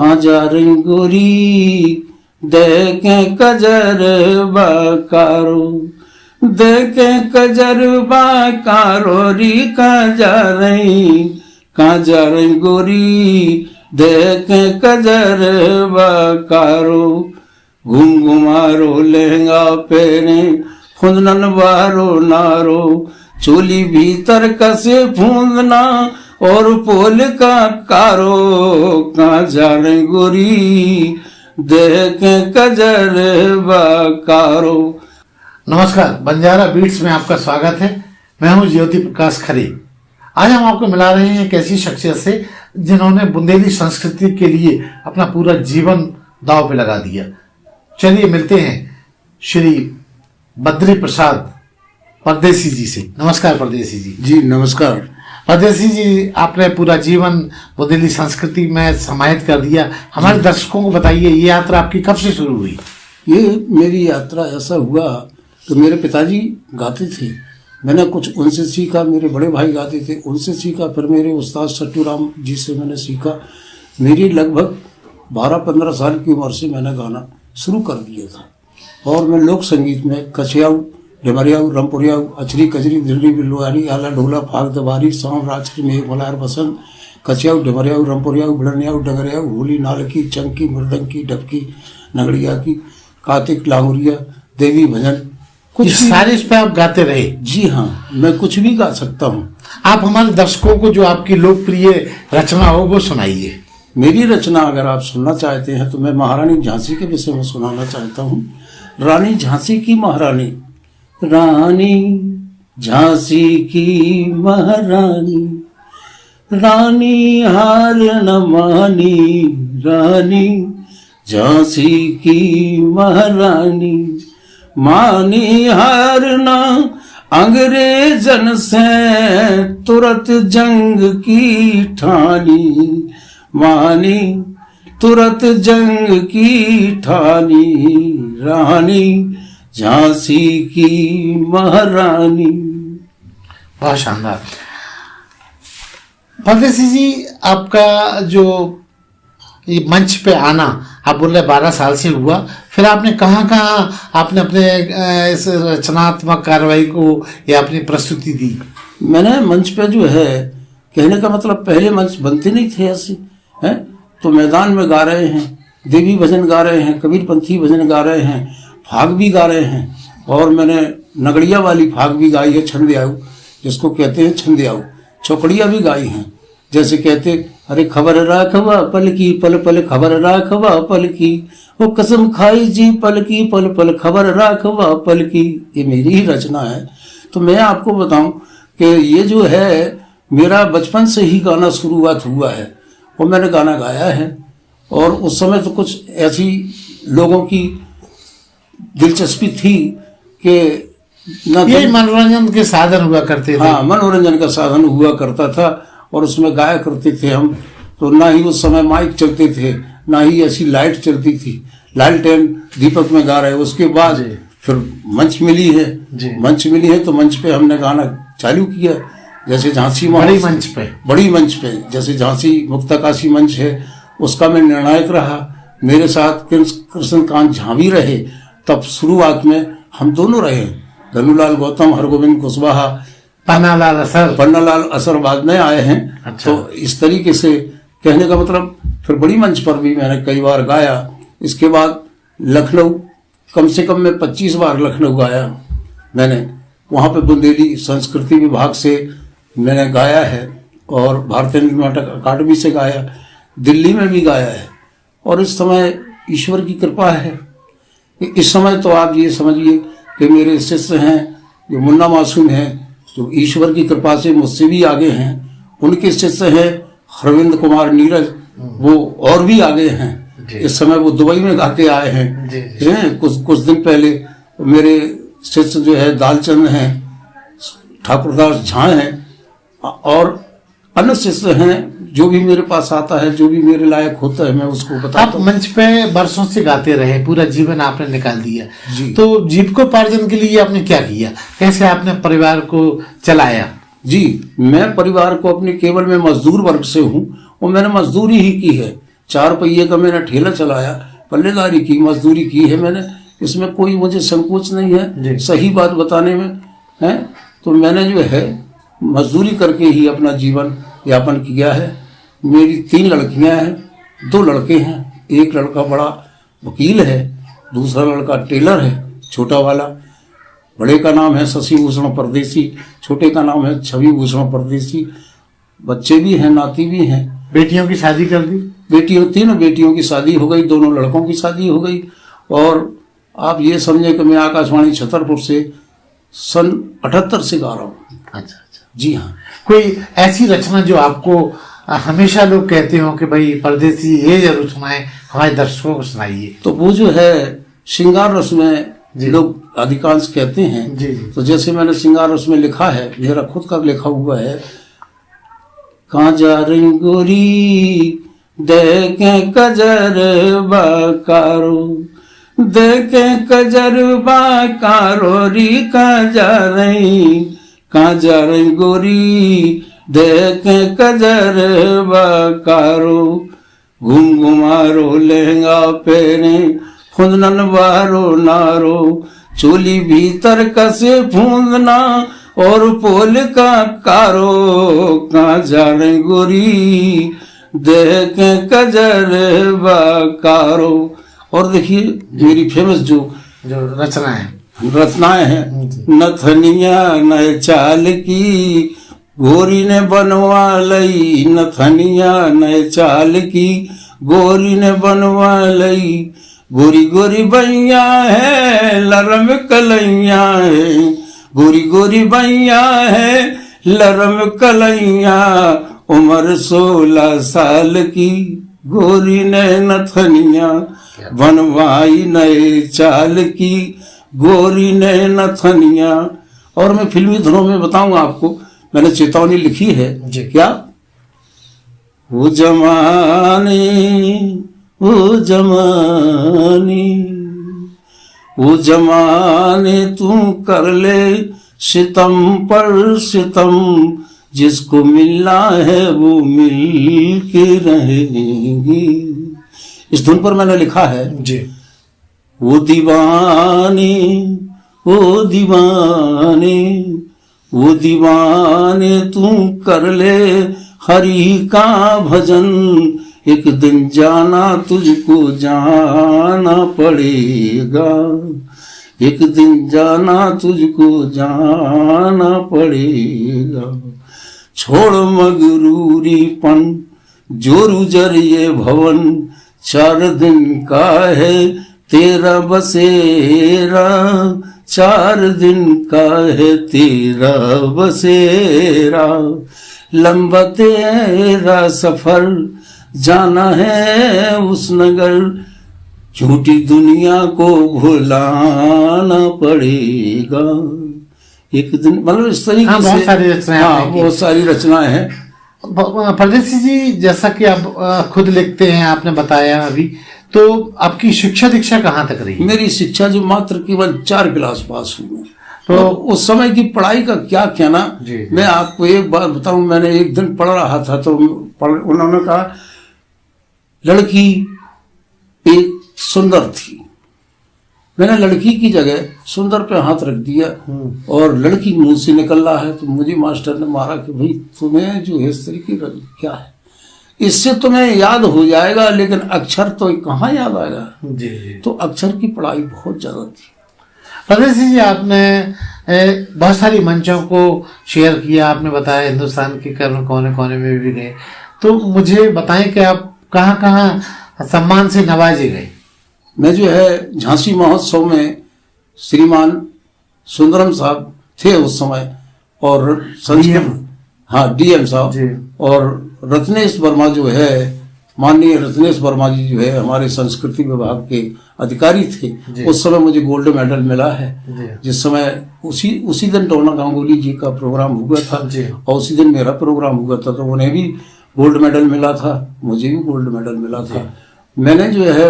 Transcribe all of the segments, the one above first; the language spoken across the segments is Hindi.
कहाँ जा रही गोरी देखे कजरबा कारो, देखे कजरबा कारो री कहाँ जा रही गोरी देखे कजरबा कारो। घूम घुमारो लहंगा पहने फुंदनन बारो नारो, चोली भीतर कसे फूंदना और पोल का कारो। कहाँ जा रही गोरी देखे कजरबा कारो। नमस्कार, बंजारा बीट्स में आपका स्वागत है। मैं हूं ज्योति प्रकाश खरे। आज हम आपको मिला रहे हैं एक ऐसी शख्सियत से जिन्होंने बुंदेली संस्कृति के लिए अपना पूरा जीवन दांव पे लगा दिया। चलिए मिलते हैं श्री बद्री प्रसाद परदेसी जी से। नमस्कार परदेसी जी। जी नमस्कार। परदेसी जी, आपने पूरा जीवन बुंदेली संस्कृति में समाहित कर दिया। हमारे दर्शकों को बताइए, ये यात्रा आपकी कब से शुरू हुई? ये मेरी यात्रा ऐसा हुआ कि मेरे पिताजी गाते थे, मैंने कुछ उनसे सीखा। मेरे बड़े भाई गाते थे, उनसे सीखा। फिर मेरे उस्ताद सट्टू राम जी से मैंने सीखा। मेरी लगभग 12-15 साल की उम्र से मैंने गाना शुरू कर दिया था। और मैं लोक संगीत में कछियाऊ, डेमरियाऊ, रमपुरियाऊ, अचरी, कजरी, दिल्ली, बिलवारी, आला, ढोला, फाग, दबारी, सांव, राजश्री, मेघ, मलार, बसंत, कछियाऊ, डेमरियाऊ, रमपुरियाऊ, बिड़नियाऊ, डगरियाऊ, होली, नालकी, चंकी, मृदंगी, डबकी, नगड़िया की, कार्तिक, लांगुरिया, देवी भजन, कुछ सारे इस पे आप गाते रहे? जी हाँ, मैं कुछ भी गा सकता हूँ। आप हमारे दर्शकों को जो आपकी लोकप्रिय रचना हो वो सुनाइए। मेरी रचना अगर आप सुनना चाहते हैं तो मैं महारानी झांसी के विषय में सुनाना चाहता हूँ। रानी झांसी की महारानी, रानी झांसी की महारानी, रानी हार न मानी, रानी झांसी की महारानी, मानी हार न अंग्रेजन से तुरंत जंग की ठानी, मानी तुरंत जंग की ठानी, रानी झांसी की महारानी। बहुत शानदार। परदेसी जी, आपका जो ये मंच पे आना, आप बोल रहे 12 साल से हुआ, फिर आपने कहाँ आपने अपने इस रचनात्मक कार्रवाई को या अपनी प्रस्तुति दी? मैंने मंच पे जो है, कहने का मतलब पहले मंच बनते नहीं थे ऐसे हैं, तो मैदान में गा रहे हैं, देवी भजन गा रहे हैं, कबीरपंथी भजन गा रहे हैं, फाग भी गा रहे हैं। और मैंने नगड़िया वाली फाग भी गाई है, छंदियाऊ जिसको कहते हैं, छंदियाऊ। चौकड़िया भी गाई हैं, जैसे कहते अरे खबर राखवा पल की पल पल, खबर राखवा पल की, वो कसम खाई जी पल की पल पल, खबर राखवा पल की। ये मेरी ही रचना है। तो मैं आपको बताऊं कि ये जो है मेरा बचपन से ही गाना शुरुआत हुआ है और मैंने गाना गाया है। और उस समय तो कुछ ऐसी लोगों की दिलचस्पी थी कि ये मनोरंजन के साधन हुआ करते थे। हाँ, मनोरंजन का साधन हुआ करता था और उसमें गाया करते थे हम। तो ना ही उस समय माइक चलते थे, ना ही ऐसी लाइट चलती थी, लालटेन दीपक में गा रहे। उसके बाद फिर मंच मिली है, तो मंच पे हमने गाना चालू किया। जैसे झांसी बड़ी मंच पे जैसे झांसी मुक्ताकाशी मंच है, उसका मैं निर्णायक रहा। मेरे साथ कृष्णकांत झा भी रहे। तब शुरुआत में हम दोनों रहे, धनुलाल गौतम, हरगोविंद कुशवाहा, पन्नालाल असर बाद में आए हैं। अच्छा। तो इस तरीके से कहने का मतलब फिर बड़ी मंच पर भी मैंने कई बार गाया। इसके बाद लखनऊ, कम से कम मैं 25 बार लखनऊ गाया मैंने। वहाँ पे बुंदेली संस्कृति विभाग से मैंने गाया है और भारतीय नाटक अकादमी से गाया, दिल्ली में भी गाया है। और इस समय ईश्वर की कृपा है, इस समय तो आप ये समझिए कि मेरे शिष्य हैं जो मुन्ना मासूम हैं, जो ईश्वर की कृपा से मुझसे भी आगे हैं। उनके शिष्य हैं हरविंद कुमार नीरज, वो और भी आगे हैं। इस समय वो दुबई में गा के आए हैं। कुछ दिन पहले मेरे शिष्य जो है दालचंद हैं, ठाकुरदास झा हैं और अन्य शिष्य हैं। जो भी मेरे पास आता है, जो भी मेरे लायक होता है, मैं उसको बताता हूँ। आप मंच पे बरसों से गाते रहे, पूरा जीवन आपने निकाल दिया जी। तो जीविकोपार्जन के लिए आपने क्या किया, कैसे आपने परिवार को चलाया? जी, मैं परिवार को अपने केवल मैं मजदूर वर्ग से हूँ और मैंने मजदूरी ही की है। 4 पहिए का मैंने ठेला चलाया, पल्लेदारी की, मजदूरी की है मैंने, इसमें कोई मुझे संकोच नहीं है सही बात बताने में है। तो मैंने जो है मजदूरी करके ही अपना जीवन यापन किया है। मेरी 3 लड़कियां हैं, 2 लड़के हैं। एक लड़का बड़ा वकील है, दूसरा लड़का टेलर है, छोटा वाला। बड़े का नाम है शशि भूषण परदेसी, छोटे का नाम है छवि भूषण परदेसी। बच्चे भी हैं, नाती भी हैं। बेटियों की शादी कर दी? बेटियों 3 बेटियों की शादी हो गई, 2 लड़कों की शादी हो गई। और आप ये समझे कि मैं आकाशवाणी छतरपुर से सन 78 से गा रहा हूँ। अच्छा अच्छा। जी हाँ। कोई ऐसी रचना जो आपको हमेशा लोग कहते हो कि भाई परदेसी ये जरूर सुनाए, हमारे दर्शकों को सुनाइए? तो वो जो है श्रृंगार रस में लोग अधिकांश कहते हैं। जी जी। तो जैसे मैंने श्रृंगार रस में लिखा है, मेरा खुद का लिखा हुआ है। काजा रंगोरी देखे कजर बाकारो, देखे कजर बाकारो री काजा रंगोरी देखे कजर बाकारो, घूम घुमारो लहंगा पहने फुंदनन बारो नारो, चोली भीतर कसे फूंदना और पोल का कारो, काजा रंगोरी देखे कजर बाकारो। और देखिए मेरी फेमस जो रचनाएं हैं, नथनिया नए चाल की गोरी ने बनवा लई, नथनिया नए चाल की गोरी ने बनवा लई, गोरी गोरी बैया है लरम कलैया है, गोरी गोरी बैया है लरम कलैया, उम्र 16 साल की गोरी ने नथनिया बनवाई नए चाल की गोरी ने नथनिया। और मैं फिल्मी धुनों में बताऊंगा आपको, मैंने चेतावनी लिखी है। क्या वो जमाने वो जमाने वो जमाने तू कर ले सितम पर सितम, जिसको मिलना है वो मिल के रहेंगे। इस धुन पर मैंने लिखा है जी। वो दीवाने वो दीवाने वो दीवाने तू कर ले हरि का भजन, एक दिन जाना तुझको जाना पड़ेगा, एक दिन जाना तुझको जाना पड़ेगा। छोड़ मगरूरीपन जोरू जरिए भवन, 4 दिन का है तेरा बसेरा, 4 दिन का है तेरा बसेरा, लंबा तेरा सफर जाना है उस नगर, झूठी दुनिया को भुलाना पड़ेगा एक दिन। मतलब इस तरीके से बहुत सारी रचनाएं हैं। परदेसी जी, जैसा कि आप खुद लिखते हैं, आपने बताया अभी, तो आपकी शिक्षा दीक्षा कहाँ तक रही? मेरी शिक्षा जो मात्र केवल 4 क्लास पास हुई है। तो उस समय की पढ़ाई का क्या कहना, मैं आपको एक बात बताऊं। मैंने एक दिन पढ़ रहा था तो उन्होंने कहा लड़की एक सुंदर थी। मैंने लड़की की जगह सुंदर पे हाथ रख दिया और लड़की मुंह से निकल रहा है, तो मुझे मास्टर ने मारा कि भाई तुम्हें जो है इस तरीके क्या है, इससे तुम्हें याद हो जाएगा लेकिन अक्षर तो कहाँ याद आएगा। जी। तो अक्षर की पढ़ाई बहुत ज्यादा थी। परदेसी जी, आपने बहुत सारी मंचों को शेयर किया, आपने बताया हिंदुस्तान के कोने कोने में भी गए, तो मुझे बताएं कि आप कहाँ कहाँ सम्मान से नवाजे गए? मैं जो है झांसी महोत्सव में श्रीमान सुंदरम साहब थे उस समय, और डीएम साहब, और रत्नेश वर्मा जो है, माननीय रत्नेश वर्मा जी जो है हमारे संस्कृति विभाग के अधिकारी थे। उस समय मुझे गोल्ड मेडल मिला है, जिस समय उसी दिन टोना गांगुली जी का प्रोग्राम हुआ था और उसी दिन मेरा प्रोग्राम हुआ था, तो उन्हें भी गोल्ड मेडल मिला था, मुझे भी गोल्ड मेडल मिला था। मैंने जो है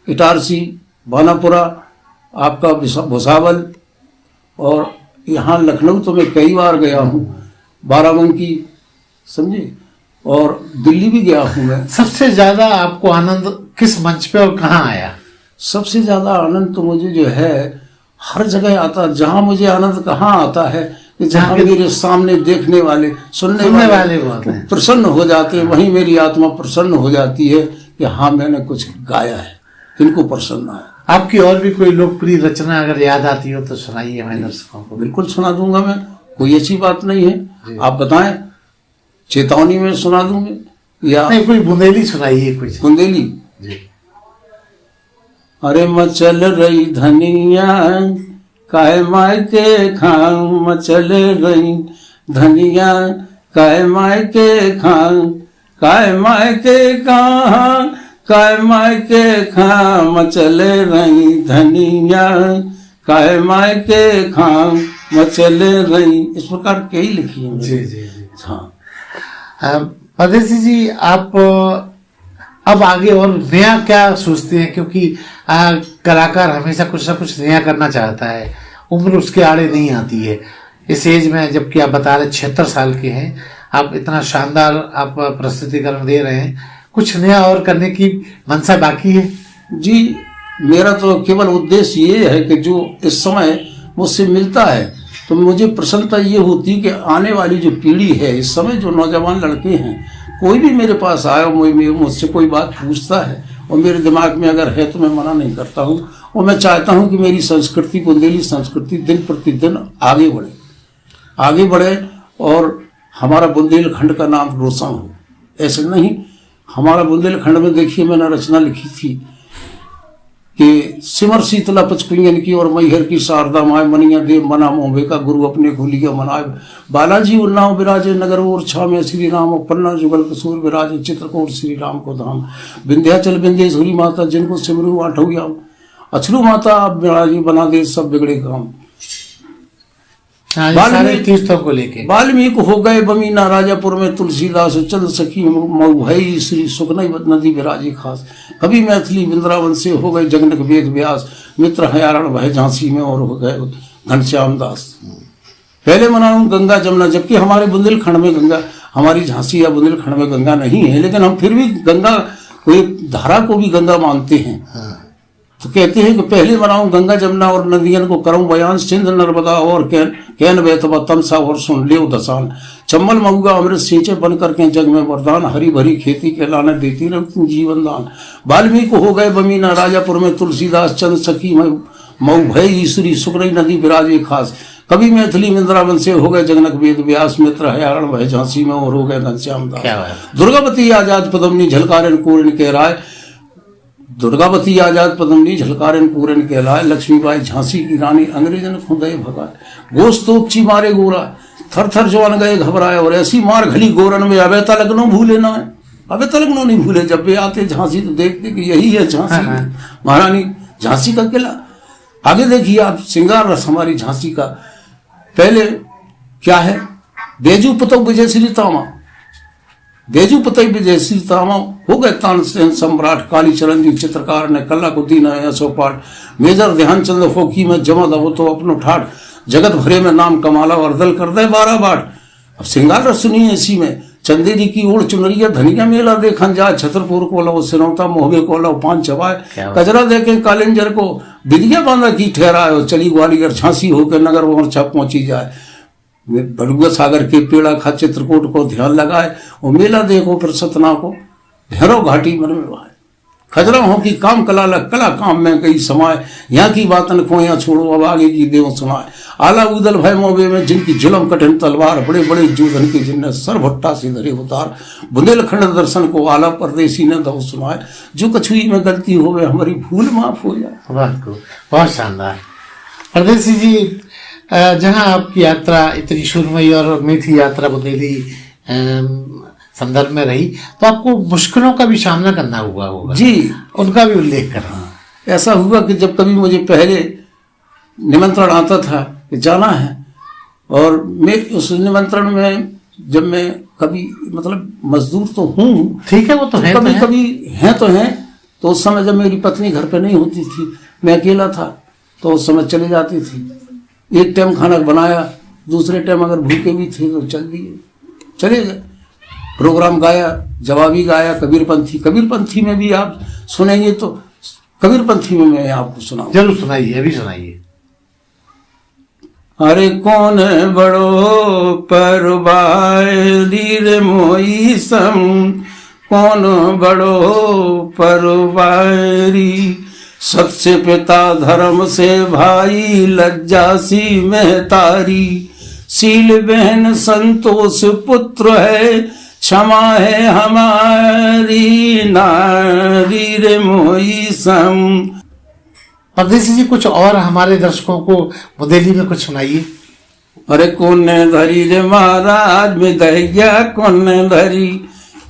इटारसी, बानापुरा, आपका भुसावल और यहाँ लखनऊ तो मैं कई बार गया हूँ, बाराबंकी, समझे, और दिल्ली भी गया हूँ मैं। सबसे ज्यादा आपको आनंद किस मंच पे और कहाँ आया? सबसे ज्यादा आनंद तो मुझे जो है हर जगह आता है। जहाँ मुझे आनंद कहाँ आता है कि जहाँ मेरे सामने देखने वाले सुनने वाले होते हैं, प्रसन्न हो जाते हैं, वहीं मेरी आत्मा प्रसन्न हो जाती है कि हाँ मैंने कुछ गाया है, इनको प्रसन्न है। आपकी और भी कोई लोकप्रिय रचना अगर याद आती हो तो सुनाइए हमारे दर्शकों को। बिल्कुल सुना दूंगा मैं, कोई अच्छी बात नहीं है। आप बताएं, चेतावनी में सुना दूंगी या नहीं, कोई बुंदेली सुनाइए कुछ। बुंदेली जी। अरे मचल रही धनिया काय माय के खाऊं, मचल रही धनिया काय माय के खाऊं, काय माय के कहाँ काय माय के खा, मचल रही धनिया काय माय के खाऊं, मचल रही। इस प्रकार के ही लिखी है। जी जी जी। हाँ परदेसी जी, आप अब आगे और नया क्या सोचते हैं? क्योंकि कलाकार हमेशा कुछ ना कुछ नया करना चाहता है, उम्र उसके आड़े नहीं आती है। इस एज में, जबकि आप बता रहे 76 साल के हैं, आप इतना शानदार आप प्रस्तुतिकरण दे रहे हैं, कुछ नया और करने की मनसा बाकी है? जी, मेरा तो केवल उद्देश्य ये है कि जो इस समय मुझसे मिलता है तो मुझे प्रसन्नता ये होती कि आने वाली जो पीढ़ी है, इस समय जो नौजवान लड़के हैं, कोई भी मेरे पास आया, मुझसे कोई बात पूछता है और मेरे दिमाग में अगर है तो मैं मना नहीं करता हूँ। और मैं चाहता हूँ कि मेरी संस्कृति, बुंदेली संस्कृति दिन प्रतिदिन आगे बढ़े और हमारा बुंदेलखंड का नाम रोशन हो। ऐसे नहीं, हमारा बुंदेलखंड में देखिए मैंने रचना लिखी थी कि सिमर शीतला पचकुंजन की और मैहर की शारदा माय, मनिया देव मना मोहबे का गुरु अपने खोलिया मनाए, बालाजी उन्नाव विराजे नगर और छा में श्री राम, पन्ना जुगल कसूर विराजे चित्रकूट श्री राम को धाम, विंध्याचल विंध्येश्वरी माता जिनको सिमरू आठौयाम, अछलू माता आप विराजी बना दे सब बिगड़े काम। सारे तीर्थों को लेके वाल्मीकि हो गए बमीना, राजापुर में तुलसीदास, चंद सखी मऊ भई, श्री सुखनई नदी विराजी खास, कभी मैथिली वृंदावन से हो गए जगनक वेद व्यास, मित्र हयारण भय झांसी में और हो गए घनश्याम दास। पहले मनाऊं गंगा जमुना, जबकि हमारे बुंदेलखंड में गंगा, हमारी झांसी या बुंदेलखंड में गंगा नहीं है, लेकिन हम फिर भी गंगा कोई धारा को भी गंगा मानते हैं। तो कहते हैं कि पहले बनाऊं गंगा जमुना और नदियन को करूं बयान, सिंध नर्मदा और कैन बेतबा तमसा और सुन ले दसान, चम्बल मऊगा अमृत सींचे बन करके जग में वरदान, हरी भरी खेती के लाने देती रहती जीवन दान। वाल्मीकि हो गए बमीना, राजापुर में तुलसीदास, चंद सखी मऊ भय ईश्वरी, सुखनई नदी विराजे खास, कभी मैथिली वृंदावन से हो गए जगनक वेद व्यास, मित्र हयारण भय झांसी में और हो गए घनश्याम दास। दुर्गावती आजाद पदमनी झलकारेन पूर्ण के राय, दुर्गावती आजाद पदमनी झलकारेन पूरन के लाए, लक्ष्मीबाई झांसी की रानी अंग्रेजन खुदे भगाए, गोस्तोपची मारे गोरा, थर थर जवान गए घबराए, और ऐसी मार घली गोरन में अबे तलक नो भूले ना है, अबे तलक नो नहीं भूले। जब वे आते झांसी तो देखते कि यही है झांसी महारानी झांसी का किला। आगे देखिए आप श्रृंगार रस हमारी झांसी का। पहले क्या है, बेजू पतौ विजय श्री तामा, बेजू पतई विजय श्री तामा हो गए तानसेन सम्राट, कालीचरण जी चित्रकार ने कला को दीना ऐसो पाठ, मेजर ध्यानचंद फोकी में जमा दबो तो अपनो ठाठ, जगत भरे में नाम कमाला और दल कर दे 12 बाट। अब श्रृंगार रस सुनिए इसी में, चंदेरी की ओढ़ चुनरिया धनिया मेला देखन जाए, छतरपुर को लो सिरौता मोहबे को लो पान चबाए, कजरा देखे कालेंजर को विदिया बांधा की ठहराए, चली ग्वालियर झांसी होकर नगर मोर्चा पहुंची जाए, बड़ुआ सागर के पेड़ा खा चित्रकूट को ध्यान लगाए, और मेला देखो फिर सतना को भैरव घाटी मन में वाए, खजरा हो की काम कला कला काम में कई समाये, यहाँ की बातन खोया छोड़ो अब आगे की देव सुनाए, आला उदल भय मोबे में जिनकी जुलम कठिन तलवार, बड़े बड़े जूधन के जिनने सर भट्टा से धरे उतार, बुंदेलखंड दर्शन को आला परदेसी ने दो सुनाए, जो कछुई में गलती हो गए हमारी भूल माफ हो जाए। बहुत शानदार। परदेसी जी, जहाँ आपकी यात्रा इतनी सुरमई और मीठी यात्रा बुंदेली संदर्भ में रही, तो आपको मुश्किलों का भी सामना करना हुआ होगा जी, उनका भी उल्लेख करना। ऐसा हुआ कि जब कभी मुझे पहले निमंत्रण आता था कि जाना है, और मैं उस निमंत्रण में जब मैं कभी मतलब मजदूर तो हूँ, ठीक है, वो तो है, कभी कभी हैं तो उस समय जब मेरी पत्नी घर पे नहीं होती थी, मैं अकेला था, तो उस समय चले जाती थी। एक टाइम खाना बनाया, दूसरे टाइम अगर भूखे भी थे तो चल दिए, चले गए। प्रोग्राम गाया, जवाबी गाया कबीरपंथी में भी आप सुनेंगे तो कबीरपंथी में मैं आपको सुनाऊं। जरूर सुनाइए, अभी सुनाइए। अरे कौन बड़ो परवारी रे मोई सम, कौन बड़ो परवारी, सबसे पिता धर्म से भाई लज्जा सी महतारी, सील बहन संतोष पुत्र है, क्षमा है हमारी नारी रे मोई सम। परदेसी जी, कुछ और हमारे दर्शकों को बुंदेली में कुछ सुनाइए। अरे कौन धरी रे महाराज में दहिया, कौन धरी,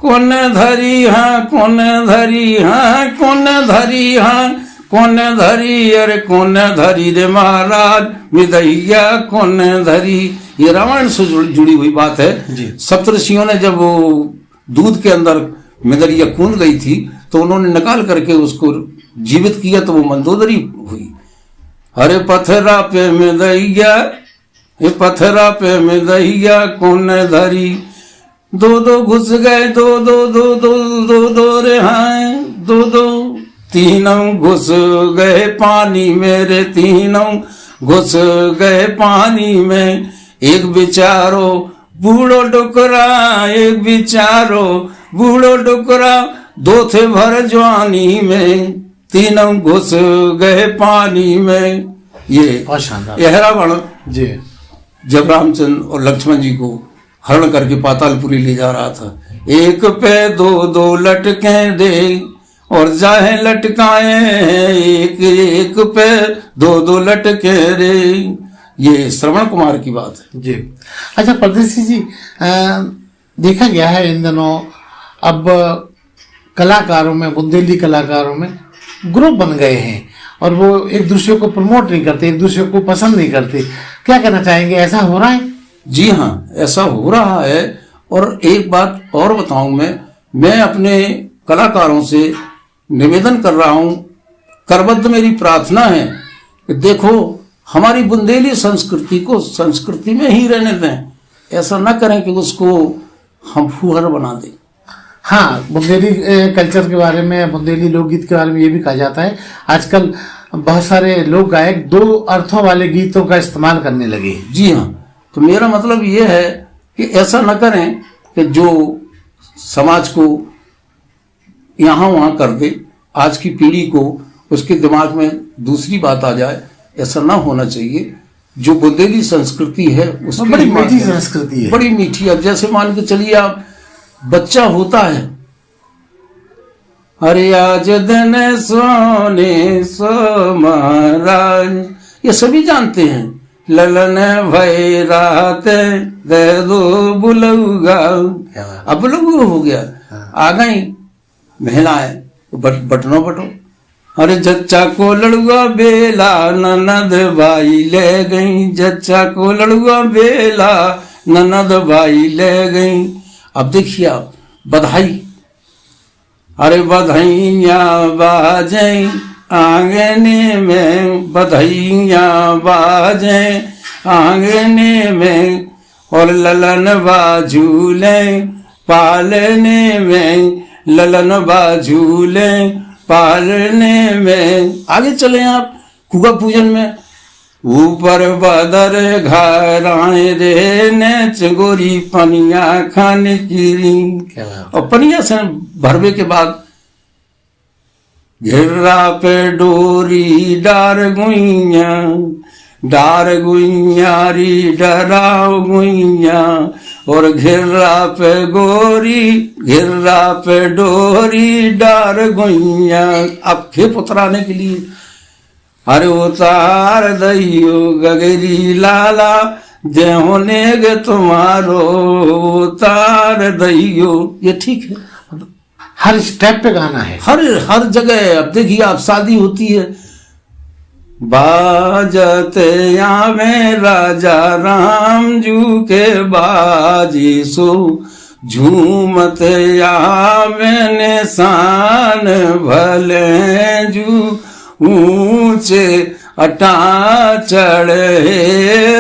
कौन धरी हाँ, कौन धरी हाँ, कौन धरी हाँ, कौन धरी, अरे कौन धरी रे महाराज मिदैया कौन धरी। ये रामायण से जुड़ी हुई बात है जी। सप्तऋषियों ने जब वो दूध के अंदर मिदरिया कूद गई थी तो उन्होंने निकाल करके उसको जीवित किया तो वो मंदोदरी हुई। अरे पथरा पे मिदैया, ये पथरा पे मिदैया कौन धरी, दो दो घुस गए, दो दो दो दो दो दो रे हाँ, दो दो तीनों घुस गए पानी मेरे, तीनों घुस गए पानी में। एक बिचारो बूढ़ो डुकरा, एक बिचारो बूढ़ो डुकरा, दो थे भर जवानी में, तीनों घुस गए पानी में। ये बहुत शानदार। यह रावण जी। जब रामचंद्र और लक्ष्मण जी को हरण करके पातालपुरी ले जा रहा था, एक पे दो दो लटके दे और जाहे लटकाए, एक एक पे दो दो लटके रे। ये श्रवण कुमार की बात है जी। अच्छा परदेसी जी, देखा गया है इन दिनों अब कलाकारों में, बुंदेली कलाकारों में ग्रुप बन गए हैं और वो एक दूसरे को प्रमोट नहीं करते, एक दूसरे को पसंद नहीं करते। क्या कहना चाहेंगे, ऐसा हो रहा है? जी हाँ, ऐसा हो रहा है। और एक बात और बताऊं, मैं अपने कलाकारों से निवेदन कर रहा हूं, करबद्ध मेरी प्रार्थना है कि देखो हमारी बुंदेली संस्कृति को संस्कृति में ही रहने दें, ऐसा ना करें कि उसको हम फुहर बना दें। हाँ, बुंदेली कल्चर के बारे में, बुंदेली लोकगीत के बारे में ये भी कहा जाता है आजकल बहुत सारे लोक गायक दो अर्थों वाले गीतों का इस्तेमाल करने लगे। जी हाँ, तो मेरा मतलब ये है कि ऐसा न करें कि जो समाज को यहाँ वहाँ कर दे, आज की पीढ़ी को उसके दिमाग में दूसरी बात आ जाए, ऐसा ना होना चाहिए। जो बुंदेली संस्कृति है उसकी बड़ी मीठी संस्कृति है, बड़ी मीठी। अब जैसे मान के चलिए आप, बच्चा होता है, अरे आज दिन सोने सो महाराज, ये सभी जानते हैं। ललन भय रात दे दो बुलऊगा, अब बुलऊ हो गया। आ गई महिलाएं, बटनो बटो, अरे जच्चा को लड़ुआ बेला ननद बाई ले गई, जच्चा को लड़ुआ बेला ननद बाई ले गई। अब देखिए आप, बधाई, अरे बधाइयाँ बाजे आंगने में, बधाइयाँ बाजे आंगने में, और ललन बाझूले पालने में, ललन बाझूले पालने में। आगे चले आप कुआ पूजन में, ऊपर बदर घराए रे नेच गोरी पनिया खाने की। और पनिया से भरवे के बाद घेरा पे डोरी डार गुइया, डार गुइयारी डराओ गुइया, और घेरा पे गोरी, घेरा पे डोरी डार गुइया। अब खेप उतराने के लिए, अरे उतार दइयो गगरी लाला देहोने गे तुम्हारो, उतार दइयो। ये ठीक है, हर स्टेप पे गाना है, हर जगह। अब देखिए आप, शादी होती है, बाजते आवे राजा राम जू के बाजी सो, झूमते आवे निशान भले जू, ऊंचे अटा चढ़े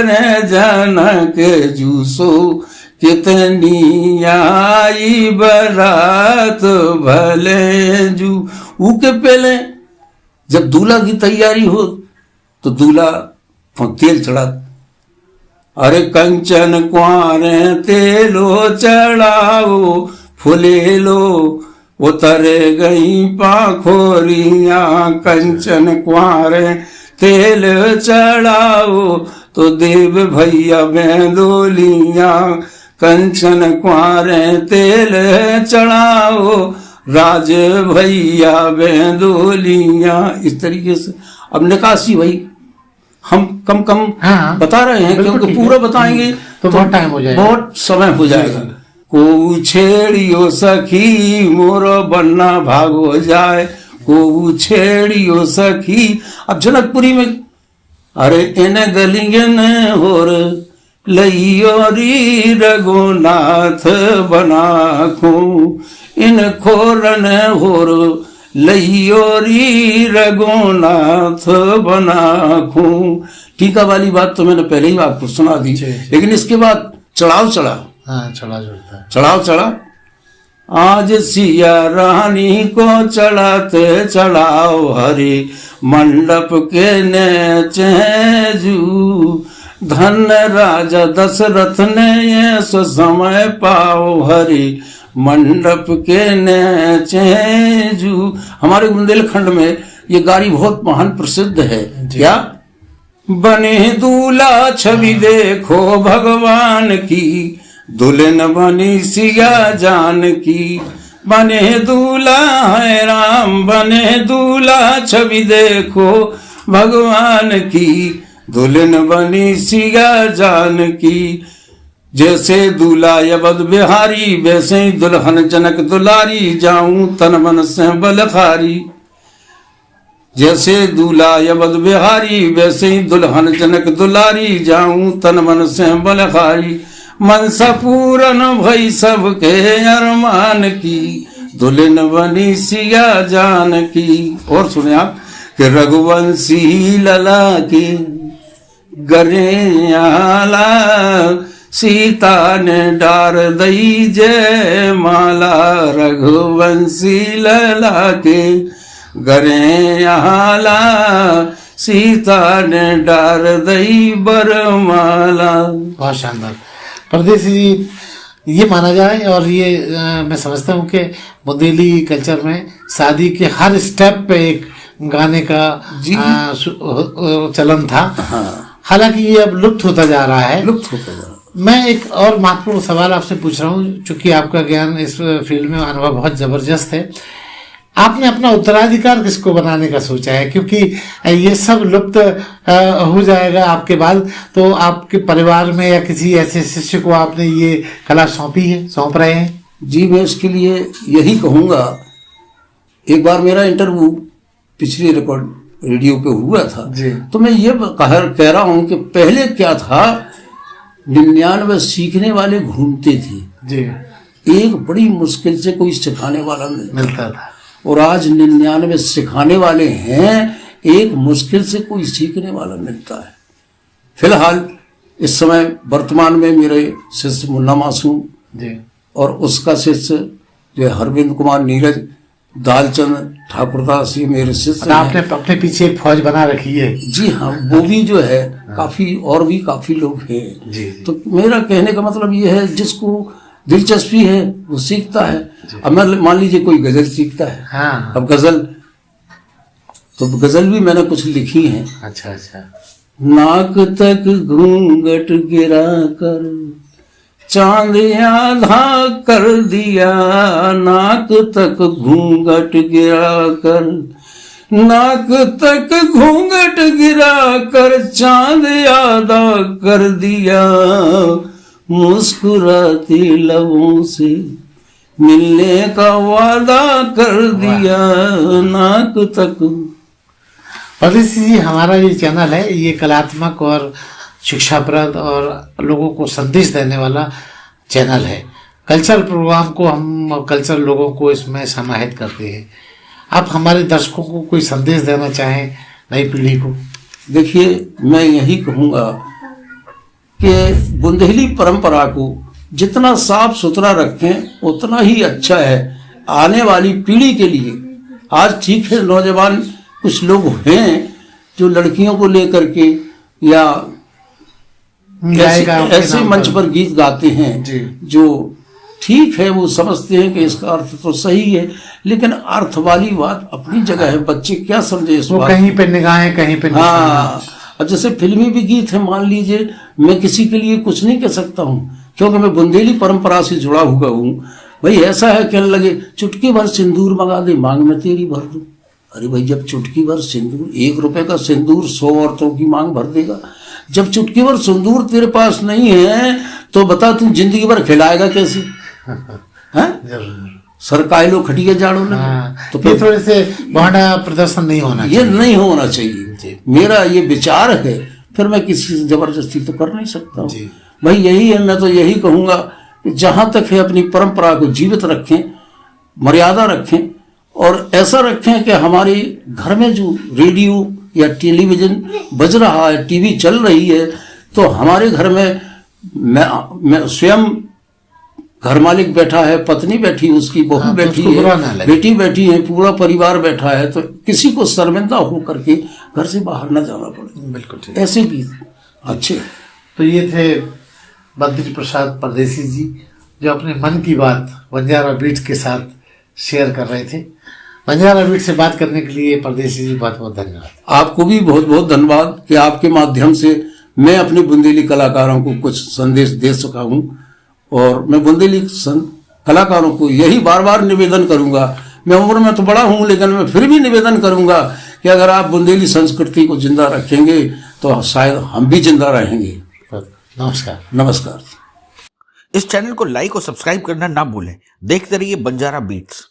रे जनक जूसो, कितनी आई बारात भले जू। ऊ के पहले जब दूल्हा की तैयारी हो तो दूल्हा तेल चढ़ा, अरे कंचन कुआरे तेलो चढ़ाओ फुले लो उतर गई पाखोरियां। कंचन कुआरे तेल चढ़ाओ तो देव भैया बेंदोलियां। कंचन कुआरे तेल चढ़ाओ राज भैया बेंदोलियां। इस तरीके से अब निकासी भाई हम कम कम हाँ, बता रहे हैं क्योंकि पूरा बताएंगे तो बहुत टाइम हो जाएगा, बहुत समय हो जाएगा। को छेड़ियो सखी मोर बन्ना भागो जाए, को छेड़ियो सखी। अब जनकपुरी में अरे इन गलियन होर लइयो री रघुनाथ बनाखू, इन खोरन होर लइयो री रघुनाथ बनाखू। टीका वाली बात तो मैंने पहले ही आपको सुना दी, लेकिन इसके बाद चढ़ाव चढ़ा। हाँ, चढ़ाव चढ़ा। आज सिया रानी को चढ़ाते चढ़ाओ हरि मंडप के नेचे जू। धन राजा दशरथ ने ये सो समय पाओ हरि मंडप के नेचे जू। हमारे बुंदेलखंड में ये गारी बहुत महान प्रसिद्ध है। क्या बने दूल्हा छवि देखो भगवान की, दुल्हन बनी सिया जान की। बने दूल्हा है राम बने दूल्हा छवि देखो भगवान की, दुल्हन बनी सिया जान की। जैसे दूल्हा यवद बिहारी वैसे ही दुल्हन जनक दुलारी, जाऊं तन मन से बलखारी। जैसे दूल्हा यवद बिहारी वैसे ही दुल्हन जनक दुलारी, जाऊं तन मन से बलखारी। मनसा पूरन भई सबके अरमान की, दुल्हन बनी सिया जान की। और सुने आप कि रघुवंशी लला की गरे आला, सीता ने डार दई जय माला। रघुवंशी लला के गरे आला, सीता ने डार दई बरमाला। बहुत शानदार। परदेसी जी, ये माना जाए और ये मैं समझता हूँ कि बुंदेली कल्चर में शादी के हर स्टेप पे एक गाने का चलन था। हाँ। हालांकि ये अब लुप्त होता जा रहा है। रहा। मैं एक और महत्वपूर्ण सवाल आपसे पूछ रहा हूँ, चूंकि आपका ज्ञान इस फील्ड में अनुभव बहुत जबरदस्त है। आपने अपना उत्तराधिकार किसको बनाने का सोचा है? क्योंकि ये सब लुप्त हो जाएगा आपके बाद, तो आपके परिवार में या किसी ऐसे शिष्य को आपने ये कला सौंप रहे हैं? जी, मैं इसके लिए यही कहूँगा। एक बार मेरा इंटरव्यू पिछले रिकॉर्ड रेडियो पे हुआ था जी। तो मैं ये कह रहा हूँ कि पहले क्या था, 99 सीखने वाले घूमते थे जी, एक बड़ी मुश्किल से कोई सिखाने वाला मिलता था, और आज 99 सिखाने वाले हैं, एक मुश्किल से कोई सीखने वाला मिलता है। फिलहाल इस समय वर्तमान में मेरे शिष्य मुन्ना मासूम जी, और उसका शिष्य जो है हरविंद कुमार नीरज, दालचंद ठाकुरदास, ये मेरे शिष्य। आपने अपने पीछे एक फौज बना रखी है। जी हाँ, वो भी जो है काफी, और भी काफी लोग हैं जी। तो मेरा कहने का मतलब ये है, जिसको दिलचस्पी है वो सीखता है। अब मान लीजिए कोई गजल सीखता है। हाँ। अब गजल भी मैंने कुछ लिखी है। अच्छा अच्छा। नाक तक घूंघट गिरा कर चांद आधा कर दिया, नाक तक घूंघट गिरा कर, नाक तक घूंघट गिरा कर चांद आधा कर दिया, मुस्कुराती लबों से मिलने का वादा कर दिया, नाक तक। परदेसी जी, हमारा ये चैनल है, ये कलात्मक और शिक्षाप्रद और लोगों को संदेश देने वाला चैनल है। कल्चर प्रोग्राम को हम कल्चर लोगों को इसमें समाहित करते हैं। आप हमारे दर्शकों को कोई संदेश देना चाहें नई पीढ़ी को? देखिए, मैं यही कहूँगा कि बुंदेली परंपरा को जितना साफ सुथरा रखें उतना ही अच्छा है आने वाली पीढ़ी के लिए। आज ठीक है नौजवान कुछ लोग हैं जो लड़कियों को लेकर के या ऐसे मंच पर गीत गाते हैं जो ठीक है, वो समझते हैं कि इसका अर्थ तो सही है, लेकिन अर्थ वाली बात अपनी जगह है। बच्चे क्या समझे इस बात, कहीं पे निगाहें कहीं पे। हाँ, अब जैसे फिल्मी भी गीत है, मान लीजिए मैं किसी के लिए कुछ नहीं कह सकता हूँ क्योंकि मैं बुंदेली परंपरा से जुड़ा हुआ हूँ। भाई ऐसा है, कहने लगे चुटकी भर सिंदूर मंगा दे मांग में तेरी भर दूं। अरे भाई जब चुटकी भर सिंदूर, 1 रुपए का सिंदूर 100 औरतों की मांग भर देगा। जब चुटकी भर सिंदूर तेरे पास नहीं है तो बता तू जिंदगी भर खिलाएगा कैसे? सरकारी लोग खटिया जाड़ो ना, तो फिर थोड़े से भाड़ा प्रदर्शन नहीं होना चाहिए। ये नहीं होना चाहिए, मेरा ये विचार है। फिर मैं किसी से जबरदस्ती तो कर नहीं सकता हूँ। भाई यही है, मैं तो यही कहूंगा कि जहां तक है अपनी परंपरा को जीवित रखें, मर्यादा रखें और ऐसा रखें कि हमारे घर में जो रेडियो या टेलीविजन बज रहा है, टीवी चल रही है, तो हमारे घर में मैं स्वयं घर मालिक बैठा है, पत्नी बैठी, उसकी बहू बैठी है, बेटी बैठी है, पूरा परिवार बैठा है, तो किसी को शर्मिंदा हो करके घर से बाहर न जाना पड़े। बिल्कुल ठीक। ऐसे गीत अच्छे। तो ये थे बद्री प्रसाद परदेसी जी, जो अपने मन की बात बंजारा बीट के साथ शेयर कर रहे थे। बंजारा बीट से बात करने के लिए परदेसी जी बहुत बहुत धन्यवाद। आपको भी बहुत बहुत धन्यवाद कि आपके माध्यम से मैं अपने बुंदेली कलाकारों को कुछ संदेश दे सका हूँ। और मैं बुंदेली कलाकारों को यही बार बार निवेदन करूंगा, मैं उम्र में तो बड़ा हूं लेकिन मैं फिर भी निवेदन करूंगा कि अगर आप बुंदेली संस्कृति को जिंदा रखेंगे तो शायद हम भी जिंदा रहेंगे। नमस्कार। नमस्कार। इस चैनल को लाइक और सब्सक्राइब करना ना भूलें। देखते रहिए बंजारा बीट्स।